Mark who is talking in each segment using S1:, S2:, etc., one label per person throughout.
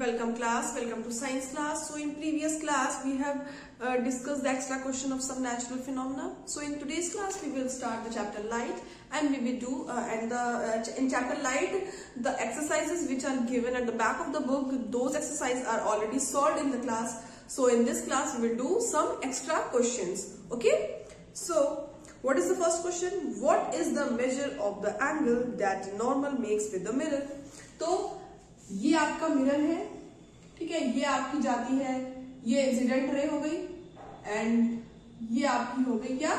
S1: Welcome class, welcome to science class. So in previous class we have discussed the extra question of some natural phenomena. So in today's class we will start the chapter light and we will do in chapter light the exercises which are given at the back of the book. Those exercises are already solved in the class. So in this class we will do some extra questions. Okay. So what is the first question? What is the measure of the angle that normal makes with the mirror? तो ये आपका mirror है, ठीक है, ये आपकी जाती है, ये इंसिडेंट रे हो गई एंड ये आपकी हो गई क्या,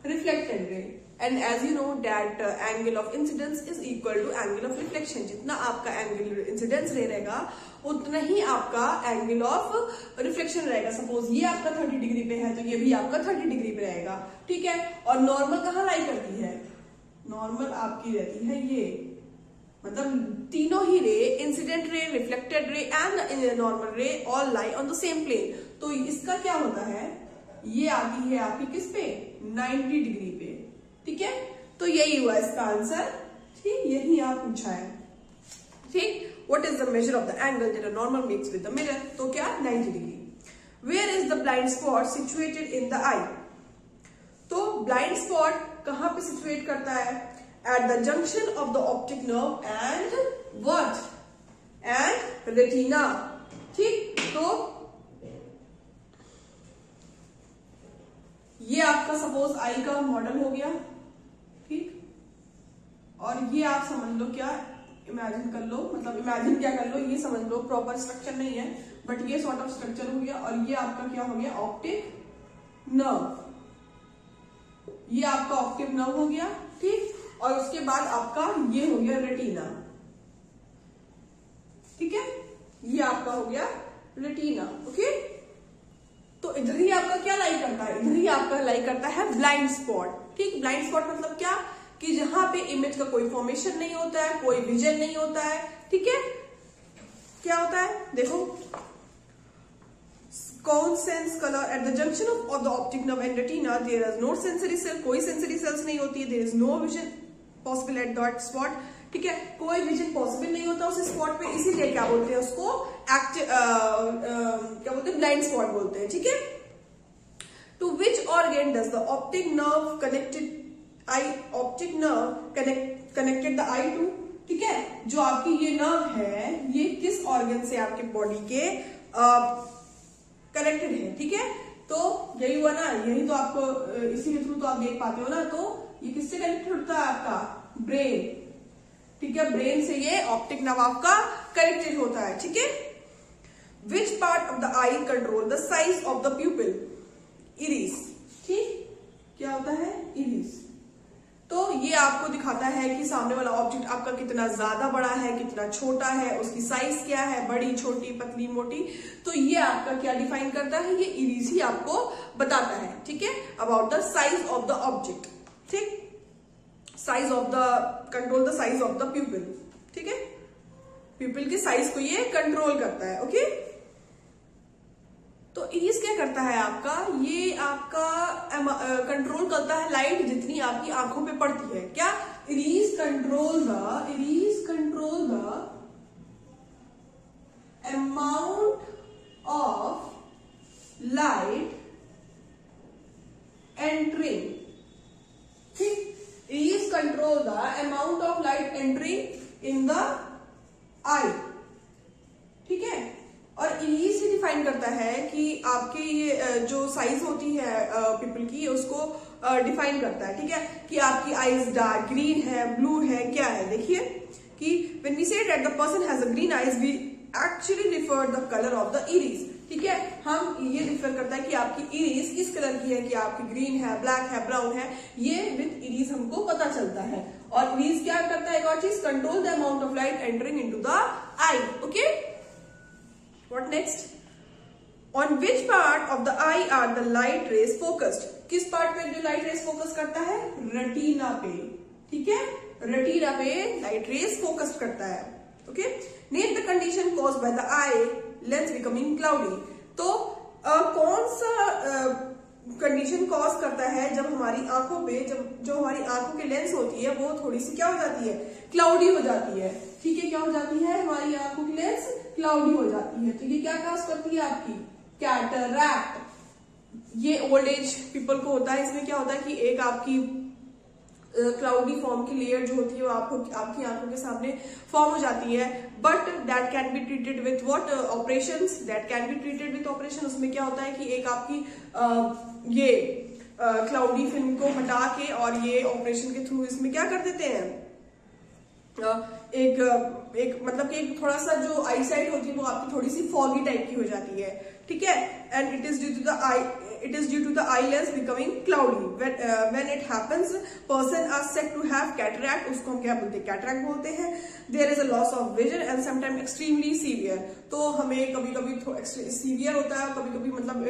S1: reflected ray. And as you know that angle of incidence is equal to angle of reflection. जितना आपका एंगल इंसिडेंस रे रहेगा उतना ही आपका एंगल ऑफ रिफ्लेक्शन रहेगा. सपोज ये आपका 30 डिग्री पे है तो ये भी आपका 30 डिग्री पे रहेगा, ठीक है. और नॉर्मल कहाँ लाई करती है? नॉर्मल आपकी रहती है ये, मतलब तीनों ही रे, incident ray, reflected ray and normal ray all lie on the same plane. तो इसका क्या होता है, ये आती है आपकी किस पे, 90 डिग्री पे, ठीक है. तो यही हुआ इसका आंसर, ठीक, यही आप पूछा है, ठीक. What is the measure of the angle that a normal makes with the mirror? तो क्या, 90 degree. Where is the blind spot situated in the eye? तो ब्लाइंड स्पॉट कहां पे सिचुएट करता है? At the junction of the optic nerve and what? And retina. ठीक, तो ये आपका सपोज आई का मॉडल हो गया, ठीक. और ये आप समझ लो क्या, इमेजिन कर लो, मतलब इमेजिन क्या कर लो, ये समझ लो, प्रॉपर स्ट्रक्चर नहीं है बट ये सॉर्ट ऑफ स्ट्रक्चर हो गया. और ये आपका क्या हो गया, ऑप्टिक नर्व. ये आपका ऑप्टिक नर्व हो गया, ठीक. और उसके बाद आपका ये हो गया रेटिना, ठीक है. ये आपका हो गया रेटिना, ओके. तो इधर ही आपका क्या लाई करता है? इधर ही आपका लाई करता है ब्लाइंड स्पॉट, ठीक. ब्लाइंड स्पॉट मतलब क्या, कि जहां पे इमेज का कोई फॉर्मेशन नहीं होता है, कोई विजन नहीं होता है, ठीक है. क्या होता है, देखो, cones sense colour at the junction of the optic nerve and retina there is no sensory cell. कोई सेंसरी सेल्स नहीं होती है. There is no vision possible at that spot, ठीक है. कोई विजन पॉसिबल नहीं होता उस स्पॉट पे, इसीलिए क्या बोलते हैं उसको, क्या बोलते हैं, ब्लाइंड स्पॉट बोलते हैं, ठीक है. To which organ does the optic nerve connected the eye to? ठीक है, जो आपकी ये नर्व है ये किस ऑर्गन से आपके बॉडी के कनेक्टेड है, ठीक है. तो यही हुआ ना, यही तो आपको इसी के थ्रू तो आप देख पाते हो ना. तो ये किससे कनेक्टेड होता है, आपका ब्रेन, ठीक है. ब्रेन से ये ऑप्टिक नर्व आपका कनेक्टेड होता है, ठीक है. Which part of the I control the size of the प्यूपिल? Iris, ठीक. क्या होता है, इरिस. तो ये आपको दिखाता है कि सामने वाला ऑब्जेक्ट आपका कितना ज्यादा बड़ा है, कितना छोटा है, उसकी साइज क्या है, बड़ी, छोटी, पतली, मोटी. तो ये आपका क्या डिफाइन करता है, ये इरिस ही आपको बताता है, ठीक है, about the size of the object, ठीक. Size of the, control the size of the pupil, ठीक है. प्यूपिल के साइज को ये कंट्रोल करता है, ओके. तो इरिस क्या करता है आपका, ये आपका कंट्रोल करता है लाइट जितनी आपकी आंखों पे पड़ती है. क्या, iris control the amount of light entering, ठीक. Is control the amount of light entering in the eye, ठीक है. और इरिस ही डिफाइन करता है कि आपके ये जो साइज होती है पीपल की, उसको डिफाइन करता है, ठीक है. कि आपकी आईज डार्क ग्रीन है, ब्लू है, क्या है. देखिए कि when we say that the person has a green eyes, we actually refer the color of the iris, ठीक है. हम ये रिफर करता है कि आपकी इरिस किस कलर की है, कि आपकी ग्रीन है, ब्लैक है, ब्राउन है. ये विद इरिस हमको पता चलता है. और इरिस क्या करता है, एक और चीज, control the amount of light entering into the I, okay. What next? On which part of the I R the light rays focused? किस पार्ट पे जो लाइट रेज फोकस करता है, रेटिना पे, ठीक है. रेटिना पे लाइट रेज फोकस करता है, okay. Name the condition caused by the eye lens becoming cloudy. तो कौन सा कंडीशन कॉज करता है जब हमारी आंखों पे, जब जो हमारी आंखों की लेंस होती है वो थोड़ी सी क्या हो जाती है, क्लाउडी हो जाती है, ठीक है. क्या हो जाती है, हमारी आंखों की लेंस क्लाउडी हो जाती है। तो ये क्या काज करती है आपकी कैटरैक्ट। ये ओल्ड एज पीपल को होता है। इसमें क्या होता है कि एक आपकी क्लाउडी फॉर्म की लेयर जो होती है वो आपकी आंखों के सामने फॉर्म हो जाती है। But that can be treated with what operations, that can be treated with operation. उसमें क्या होता है कि एक आपकी ये क्लाउडी फिल्म को हटा के और ये ऑपरेशन के थ्रू इसमें क्या कर देते हैं, एक मतलब कि एक थोड़ा सा जो आई साइट होती है वो आपकी थोड़ी सी फॉगी टाइप की हो जाती है, ठीक है। And it is due to the eye lens becoming cloudy. When it happens person are said to have cataract, उसको हम क्या बोलते हैं, कैटरैक्ट बोलते हैं। There is a loss of vision and sometime extremely severe. तो हमें कभी कभी सीवियर होता है, कभी कभी मतलब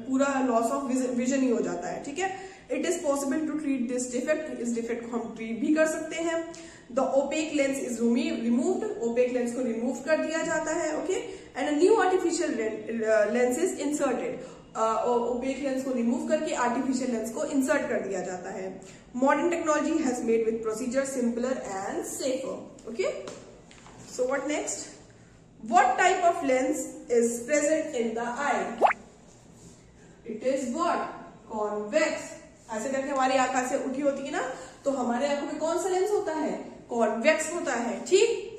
S1: पूरा लॉस ऑफ विजन ही हो जाता है, ठीक है। It is possible to treat this defect, इस डिफेक्ट को हम ट्रीट भी कर सकते हैं। The opaque lens is removed, opaque lens को रिमूव कर दिया जाता है, okay. And a new artificial lens is inserted, opaque lens को रिमूव करके आर्टिफिशियल लेंस को इंसर्ट कर दिया जाता है। Modern technology has made with procedure simpler and safer, okay. So what next, what type of lens is present in the I? It is what, convex. ऐसे करके हमारी आंख से उठी होती है ना, तो हमारे आंखों में कौन सा लेंस होता है, कॉन्वेक्स होता है, ठीक।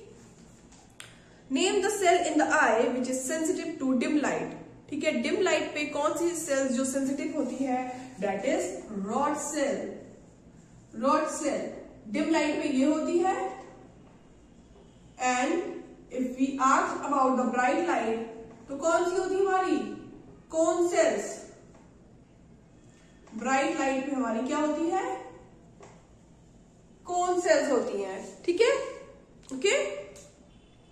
S1: Name the cell in the eye which is sensitive to dim light, ठीक है। डिम लाइट पे कौन सी सेल्स जो सेंसिटिव होती है, that is rod cell. Rod cell dim light पे ये होती है। And if we ask about the bright light, तो कौन सी होती है हमारी, कोन सेल्स। ब्राइट लाइट में हमारी क्या होती है, कोन सेल्स होती हैं, ठीक है, ओके।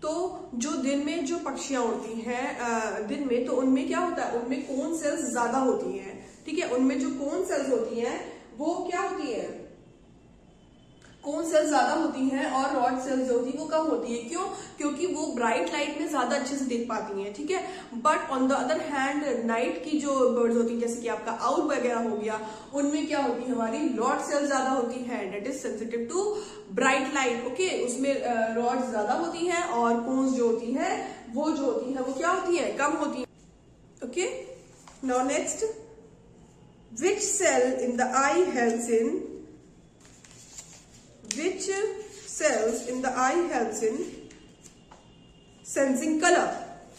S1: तो जो दिन में जो पक्षियां उड़ती हैं दिन में, तो उनमें क्या होता है, उनमें कोन सेल्स ज्यादा होती हैं, ठीक है। उनमें जो कोन सेल्स होती हैं वो क्या होती है, कोन सेल्स ज्यादा होती हैं और रॉड सेल्स जो होती है वो कम होती है। क्यों? क्योंकि वो ब्राइट लाइट में ज्यादा अच्छे से देख पाती हैं, ठीक है। But on the other hand night की जो बर्ड्स होती है, जैसे कि आपका आउल वगैरह हो गया, उनमें क्या होती है, हमारी रॉड सेल्स ज्यादा होती है, that is sensitive to bright light, okay. उसमें रॉड ज्यादा होती है और कोन्स जो होती है वो क्या होती है, कम होती है, okay. Now next, which cell in the eye helps in, which cells in the eye helps in sensing color?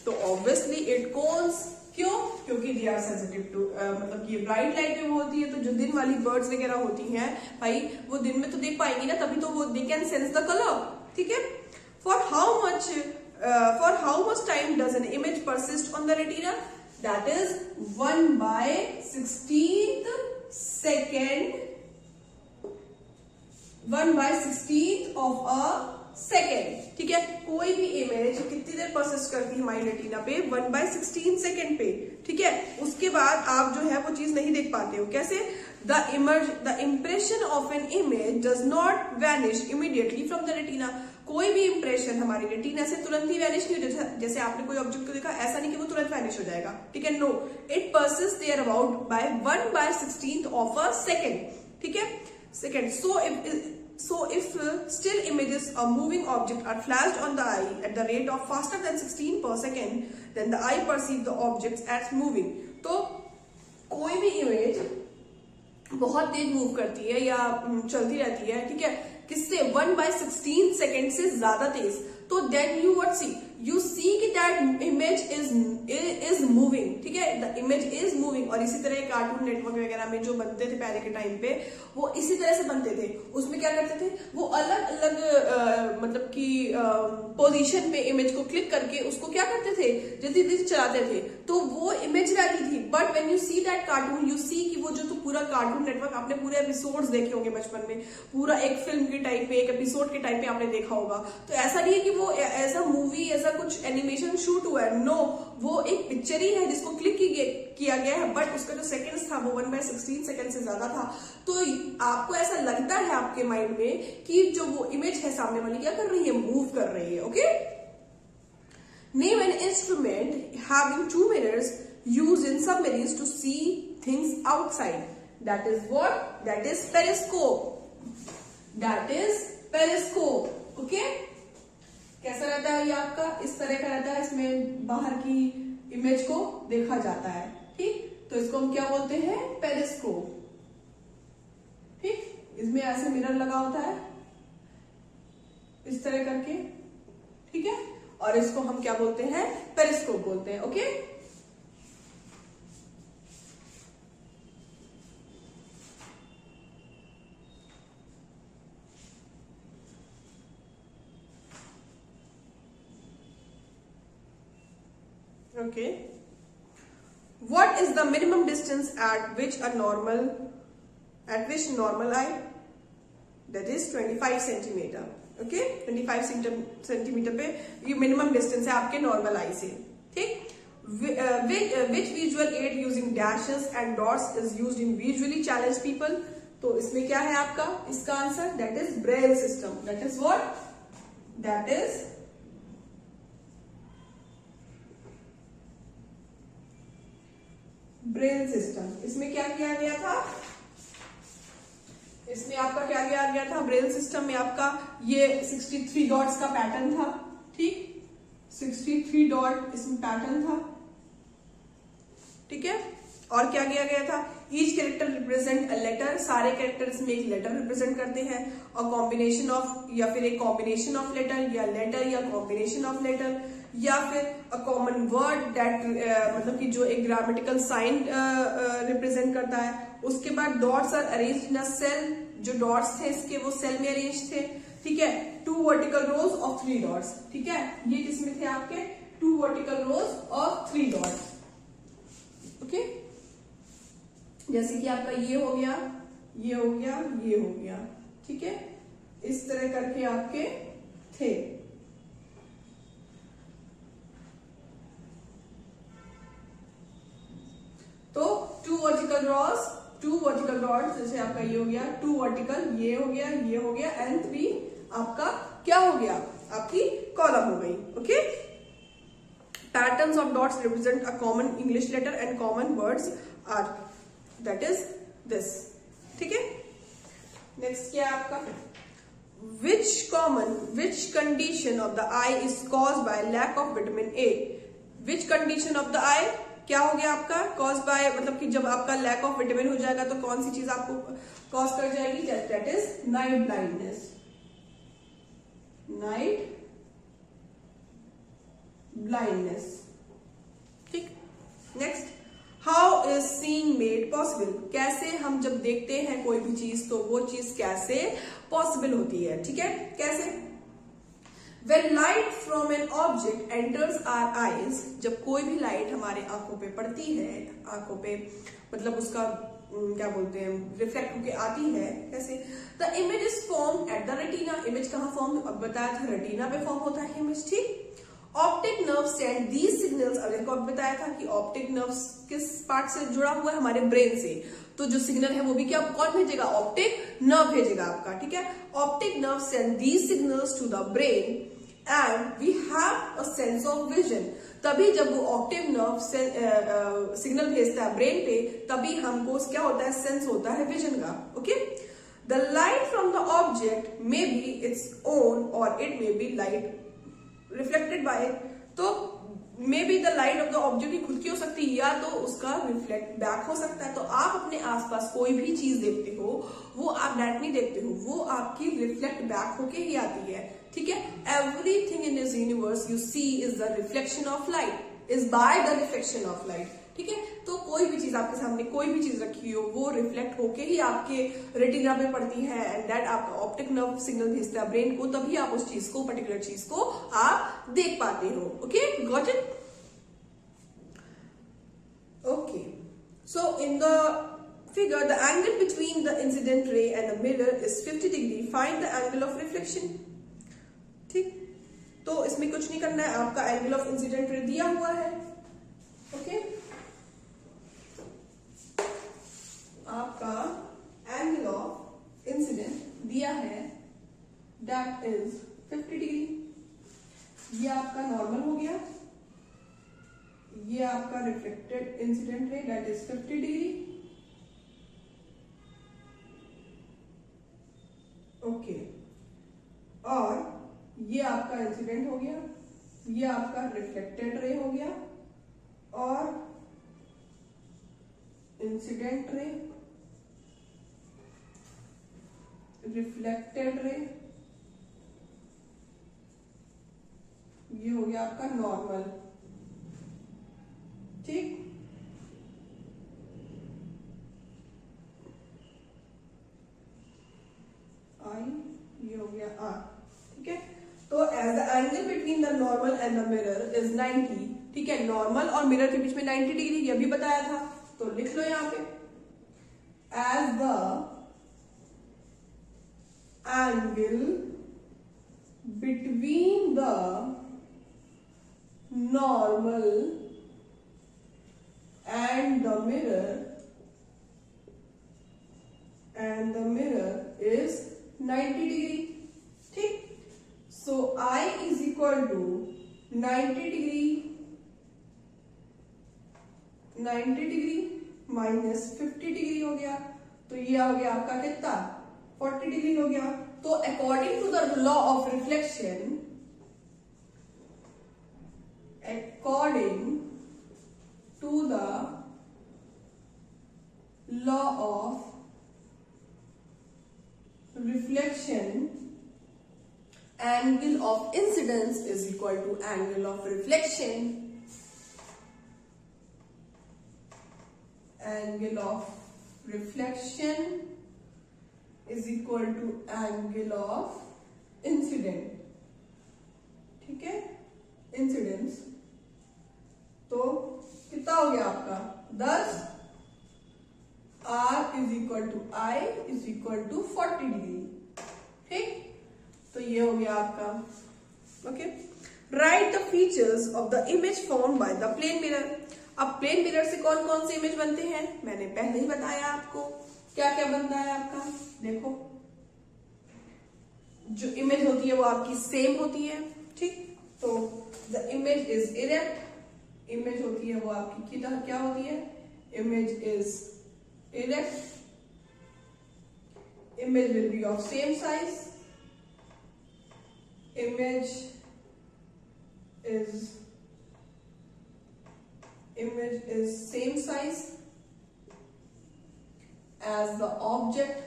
S1: तो obviously it cones, क्यों? क्योंकि they are sensitive to मतलब कि ब्राइट लाइट में वो होती है, तो जो दिन वाली बर्ड्स वगैरह होती हैं भाई, वो दिन में तो देख पाएंगी ना, तभी तो वो they can sense the color, ठीक है। For how much time does an image persist on the retina? That is 1/16th second, 1/16th of a second, ठीक है। कोई भी इमेज कितनी देर परसिस्ट करती है हमारी रेटिना पे, 1/16 सेकेंड पे, ठीक है। उसके बाद आप जो है वो चीज नहीं देख पाते हो। कैसे? The impression of an image does not vanish immediately from the retina. कोई भी इंप्रेशन हमारी रेटिना से तुरंत ही वैनिश नहीं होता। जैसे आपने कोई ऑब्जेक्ट को देखा, ऐसा नहीं कि वो तुरंत वैनिश हो जाएगा, ठीक है। No, it persist there about by 1/16th of a second, ठीक है, second. So if still images of moving object are flashed on the eye at the rate of faster than 16 per second, then the eye perceives the objects as moving. तो कोई भी image बहुत तेज move करती है या चलती रहती है, ठीक है, किससे, 1/16 सेकेंड से ज्यादा तेज, तो then you what see, you see कि दैट इमेज इज मूविंग, ठीक है, द इमेज इज मूविंग। और इसी तरह कार्टून नेटवर्क वगैरह में जो बनते थे पहले के टाइम पे, वो इसी तरह से बनते थे। उसमें क्या करते थे, वो अलग अलग मतलब कि पोजीशन पे इमेज को क्लिक करके उसको क्या करते थे, जल्दी जल्दी चलाते थे, तो वो इमेज रहती थी। But when you see that cartoon, you see कि वो जो तो पूरा कार्टून नेटवर्क, आपने पूरे एपिसोड्स देखे होंगे बचपन में, पूरा एक फिल्म के टाइप पे, एक एपिसोड के टाइप पे आपने देखा होगा। तो ऐसा नहीं है कि वो ऐसा मूवी, ऐसा कुछ एनिमेशन शूट हुआ है, नो, वो एक पिक्चर ही है जिसको क्लिक किया गया है, बट उसका जो सेकंड्स था वो 1/16 सेकंड से ज्यादा था। तो आपको ऐसा लगता है आपके माइंड में कि जो वो इमेज है सामने वाली क्या कर रही है, मूव कर रही है, okay. Name an instrument having 2 mirrors used in submarines to see things outside. That is what? That is periscope. That is periscope, okay. कैसा रहता है ये आपका, इस तरह का रहता है, इसमें बाहर की इमेज को देखा जाता है। ठीक, तो इसको हम क्या बोलते हैं, पेरिस्कोप। ठीक, इसमें ऐसे मिरर लगा होता है इस तरह करके, ठीक है, और इसको हम क्या बोलते हैं, पेरिस्कोप बोलते हैं। Okay, okay, what is the minimum distance at which normal eye, that is 25 centimetre. Okay, 25 centimetre पे ये मिनिमम डिस्टेंस है आपके नॉर्मल आई से। ठीक, which visual aid using dashes and dots is used in visually challenged people, तो इसमें क्या है आपका, इसका answer that is Braille system. that is what, that is Braille system. इसमें क्या किया गया था, इसमें आपका क्या किया गया था, ब्रेल सिस्टम में आपका ये 63 डॉट्स का पैटर्न था। ठीक, 63 डॉट इसमें पैटर्न था। ठीक है, और क्या किया गया था, each character represent a letter, सारे कैरेक्टर इसमें एक लेटर रिप्रेजेंट करते हैं, और कॉम्बिनेशन ऑफ, या फिर एक कॉम्बिनेशन ऑफ लेटर, या लेटर या कॉम्बिनेशन ऑफ लेटर, या फिर अ कॉमन वर्ड दैट, मतलब कि जो एक ग्रामेटिकल साइन रिप्रेजेंट करता है। उसके बाद dots are arranged in a cell, जो डॉट्स थे इसके वो सेल में अरेंज थे। ठीक है, 2 वर्टिकल रोज ऑफ 3 डॉट्स। ठीक है, ये किसमें थे आपके, 2 vertical rose of 3 dots. Okay, जैसे कि आपका ये हो गया, ये हो गया, ये हो गया। ठीक है, इस तरह करके आपके थे। तो 2 वर्टिकल रॉस, 2 वर्टिकल रॉड्स, जैसे आपका ये हो गया 2 वर्टिकल, ये हो गया, ये हो गया, एंड 3 आपका क्या हो गया, आपकी कॉलम हो गई। Okay, patterns of dots represent a common English letter and common words are, that is this. ठीक है, नेक्स्ट क्या है आपका, which condition of the eye is caused by lack of vitamin A, which condition of the eye क्या हो गया आपका, cause by, मतलब कि जब आपका लैक ऑफ विटामिन हो जाएगा तो कौन सी चीज आपको कॉज कर जाएगी, that is night blindness. Night blindness. ठीक, next, how is seeing made possible, कैसे हम जब देखते हैं कोई भी चीज तो वो चीज कैसे पॉसिबल होती है। ठीक है, कैसे, When light from an object enters our eyes, जब कोई भी लाइट हमारे आंखों पे पड़ती है, आंखों पे मतलब उसका क्या बोलते हैं, रिफ्लेक्ट होके आती है, कैसे, the image is form at the retina, image कहाँ फॉर्म, अब बताया था रेटिना पे फॉर्म होता है इमेज। ठीक, optic nerve send these signals, अब आपको बताया था कि ऑप्टिक नर्व किस पार्ट से जुड़ा हुआ है, हमारे ब्रेन से, तो जो सिग्नल है वो भी क्या कौन भेजेगा, ऑप्टिक नर्व भेजेगा आपका। ठीक है, optic nerve send these signals to the brain and we have a sense of vision, तभी जब वो ऑप्टिक नर्व सिग्नल भेजता है ब्रेन पे, तभी हमको क्या होता है, सेंस होता है विजन का। Okay, the light from the object may be its own और it may be light reflected by, तो may be the light of the object की खुद की हो सकती है, या तो उसका रिफ्लेक्ट बैक हो सकता है। तो आप अपने आसपास कोई भी चीज देखते हो वो आप डायरेक्ट नहीं देखते हो, वो आपकी रिफ्लेक्ट बैक होके ही आती है। ठीक है, everything in this universe you see is the reflection of light, is by the reflection of light. ठीक है, तो कोई भी चीज आपके सामने कोई भी चीज रखी हो वो रिफ्लेक्ट होके ही आपके रेटिना पे पड़ती है, एंड दैट आपका ऑप्टिक नर्व सिग्नल भेजता है ब्रेन को, तभी आप उस चीज को, पर्टिकुलर चीज को आप देख पाते हो। Okay, got it. Okay, so in the figure the angle between the incident ray and the mirror is 50 degree, find the angle of reflection। ठीक, तो इसमें कुछ नहीं करना है, आपका एंगल ऑफ इंसिडेंट रे दिया हुआ है। ओके, आपका एंगल ऑफ इंसिडेंट दिया है, दैट इज 50 डिग्री। ये आपका नॉर्मल हो गया, ये आपका reflected incident ray that is 50 degree. Okay, और ये आपका इंसिडेंट हो गया, ये आपका रिफ्लेक्टेड रे हो गया, और इंसिडेंट रे, रिफ्लेक्टेड रे, ये हो गया आपका नॉर्मल। ठीक, आई, ये हो गया आर। ठीक है, तो as the angle between the normal and the mirror is 90। ठीक है, नॉर्मल और मिरर के बीच में 90 डिग्री, ये भी बताया था, तो लिख लो यहां पे as the angle between the normal and the mirror is 90 degree. ठीक, so I is equal to 90 degree minus 50 degree हो गया, तो ये हो गया आपका कितना 40 डिग्री हो गया। तो according to the law of reflection, according to the law of reflection, angle of incidence is equal to angle of reflection, angle of reflection is equal to angle of incident। ठीक है, incidence, तो कितना हो गया आपका 10, R is equal to I is equal to 40 degree. ठीक, तो ये हो गया आपका। Okay, right the features of the image formed by the plane mirror. अब प्लेन मिरर से कौन कौन से इमेज बनते हैं, मैंने पहले ही बताया आपको क्या क्या बनता है आपका। देखो, जो इमेज होती है वो आपकी सेम होती है। ठीक, तो the image is erect, image होती है वो आपकी क्या होती है, image is erect, image will be of same size, image is same size as the object.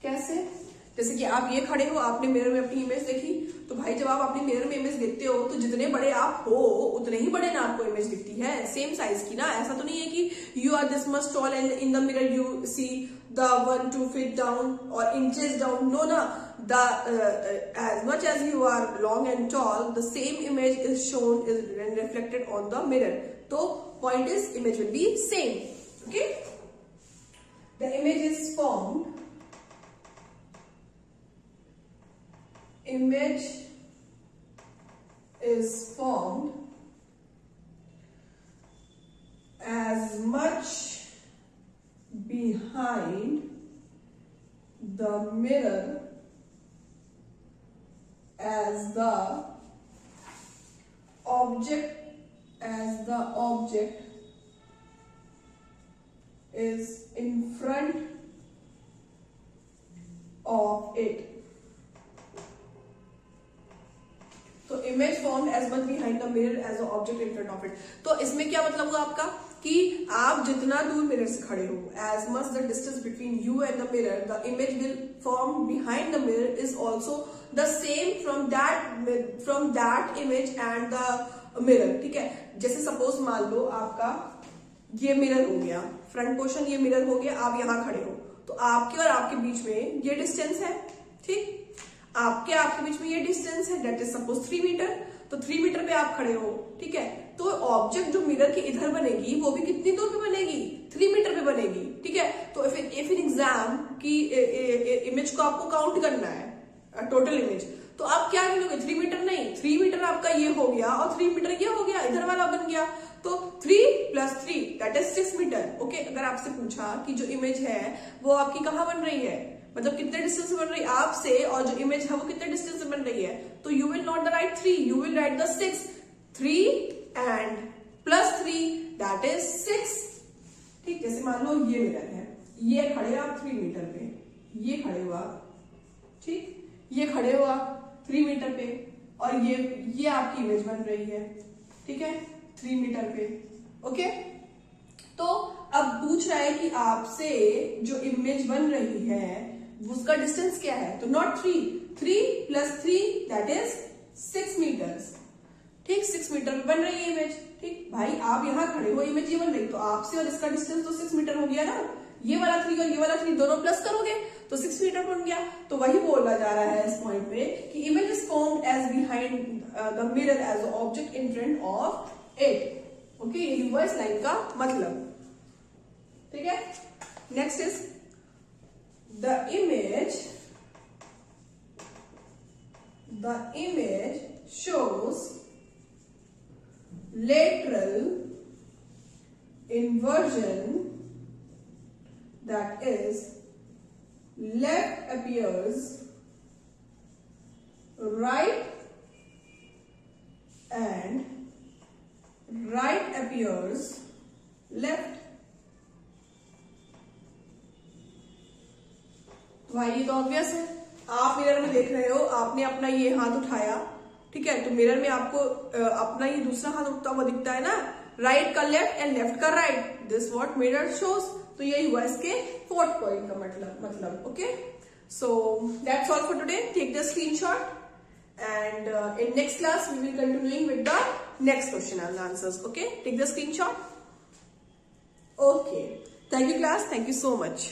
S1: कैसे, जैसे कि आप ये खड़े हो, आपने मिरर में अपनी इमेज देखी, तो भाई जब आप अपनी मिरर में इमेज देखते हो तो जितने बड़े आप हो उतने ही बड़े ना आपको इमेज दिखती है, सेम साइज की ना। ऐसा तो नहीं है कि you are this much tall and in the mirror you see the 1-2 feet down और इंचेस डाउन, नो ना, the as much as you are long and tall, the same image is shown is reflected on the mirror. तो point is image will be same. Okay, the image is formed, image is formed as much behind the mirror as the object is in front of it. तो image formed as much behind the mirror as a object in front of it. तो इसमें क्या मतलब हुआ आपका कि आप जितना दूर मिरर से खड़े हो, as much the distance between you and the mirror, the image will form behind the mirror is also the same from that image and the mirror. ठीक है, जैसे सपोज मान लो आपका ये मिरर हो गया, फ्रंट पोर्शन ये मिरर हो गया, आप यहां खड़े हो, तो आपके और आपके बीच में ये डिस्टेंस है। ठीक, आपके बीच में ये डिस्टेंस है, डेट इज सपोज 3 मीटर, तो 3 मीटर पे आप खड़े हो। ठीक है, तो ऑब्जेक्ट जो मिरर के इधर बनेगी वो भी कितनी दूर पे बनेगी, 3 मीटर पे बनेगी। ठीक है, तो इफ इन एग्जाम की इमेज को आपको काउंट करना है टोटल इमेज, तो आप क्या करोगे, 3 मीटर नहीं, 3 मीटर आपका ये हो गया और 3 मीटर ये हो गया, इधर वाला बन गया, तो 3 + 3 दैट इज 6 मीटर। ओके, अगर आपसे पूछा कि जो इमेज है वो आपकी कहाँ बन रही है, मतलब कितने डिस्टेंस से बन रही है आपसे, और जो इमेज है वो कितने डिस्टेंस से बन रही है, तो you will not the right 3, you will write the 6। 3 and +3 that is 6। ठीक, जैसे मान लो ये मिरर है, ये खड़े आप 3 मीटर पे, ये खड़े हुआ, ठीक, ये खड़े हुआ 3 मीटर पे, और ये आपकी इमेज बन रही है, ठीक है, 3 मीटर पे। ओके, तो अब पूछ रहा है कि आपसे जो इमेज बन रही है उसका डिस्टेंस क्या है, तो not 3 plus 3 that is 6 metres, ठीक, 6 मीटर में बन रही है इमेज, ठीक। भाई आप यहाँ खड़े हो, इमेज ये बन रही, तो आपसे और इसका डिस्टेंस तो 6 मीटर हो गया ना, ये वाला 3 और ये वाला 3 दोनों प्लस करोगे तो 6 मीटर बन गया। तो वही बोला जा रहा है इस पॉइंट पे कि image is formed as behind the mirror as the object in front of it. Okay, यही हुआ इस लाइन का मतलब, ठीक है। Next is the image shows lateral inversion, that is left appears right and right appears left। भाई ये तो ऑब्वियस है, आप मिरर में देख रहे हो, आपने अपना ये हाथ उठाया, ठीक है, तो मिरर में आपको अपना ये दूसरा हाथ उठता हुआ दिखता है ना, राइट का लेफ्ट एंड लेफ्ट का right, this what mirror shows. तो यही हुआ इसके 4th पॉइंट का मतलब। Okay, so that's all for today, take the screenshot and in next class we will continuing with the next question and answers. Okay, take the screenshot. Okay, thank you class, thank you so much.